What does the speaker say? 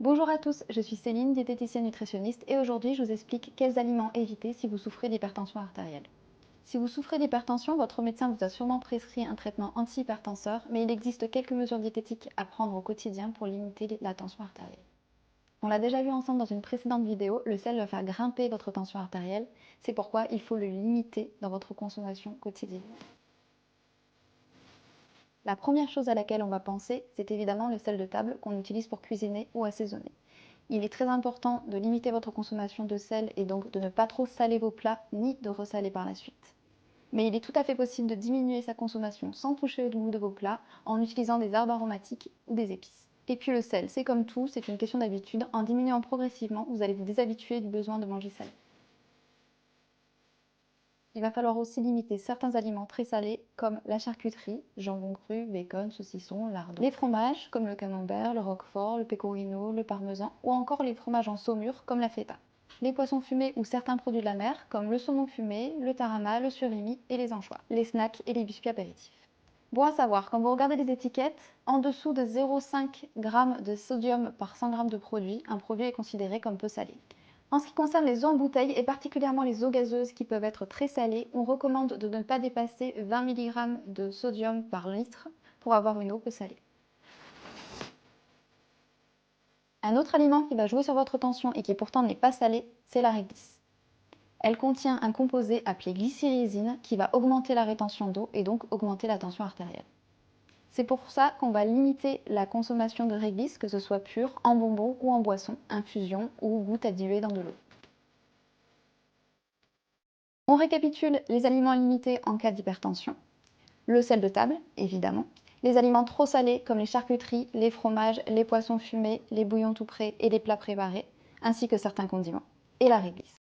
Bonjour à tous, je suis Céline, diététicienne nutritionniste et aujourd'hui je vous explique quels aliments éviter si vous souffrez d'hypertension artérielle. Si vous souffrez d'hypertension, votre médecin vous a sûrement prescrit un traitement anti-hypertenseur, mais il existe quelques mesures diététiques à prendre au quotidien pour limiter la tension artérielle. On l'a déjà vu ensemble dans une précédente vidéo, le sel va faire grimper votre tension artérielle, c'est pourquoi il faut le limiter dans votre consommation quotidienne. La première chose à laquelle on va penser, c'est évidemment le sel de table qu'on utilise pour cuisiner ou assaisonner. Il est très important de limiter votre consommation de sel et donc de ne pas trop saler vos plats ni de ressaler par la suite. Mais il est tout à fait possible de diminuer sa consommation sans toucher au goût de vos plats en utilisant des herbes aromatiques ou des épices. Et puis le sel, c'est comme tout, c'est une question d'habitude. En diminuant progressivement, vous allez vous déshabituer du besoin de manger salé. Il va falloir aussi limiter certains aliments très salés comme la charcuterie, jambon cru, bacon, saucisson, lardons. Les fromages comme le camembert, le roquefort, le pecorino, le parmesan ou encore les fromages en saumure comme la feta. Les poissons fumés ou certains produits de la mer comme le saumon fumé, le tarama, le surimi et les anchois. Les snacks et les biscuits apéritifs. Bon à savoir, quand vous regardez les étiquettes, en dessous de 0,5 g de sodium par 100 g de produit, un produit est considéré comme peu salé. En ce qui concerne les eaux en bouteille et particulièrement les eaux gazeuses qui peuvent être très salées, on recommande de ne pas dépasser 20 mg de sodium par litre pour avoir une eau peu salée. Un autre aliment qui va jouer sur votre tension et qui pourtant n'est pas salé, c'est la réglisse. Elle contient un composé appelé glycyrrhizine qui va augmenter la rétention d'eau et donc augmenter la tension artérielle. C'est pour ça qu'on va limiter la consommation de réglisse, que ce soit pure, en bonbons ou en boisson, infusion ou gouttes à diluer dans de l'eau. On récapitule les aliments limités en cas d'hypertension. Le sel de table, évidemment. Les aliments trop salés comme les charcuteries, les fromages, les poissons fumés, les bouillons tout prêts et les plats préparés, ainsi que certains condiments. Et la réglisse.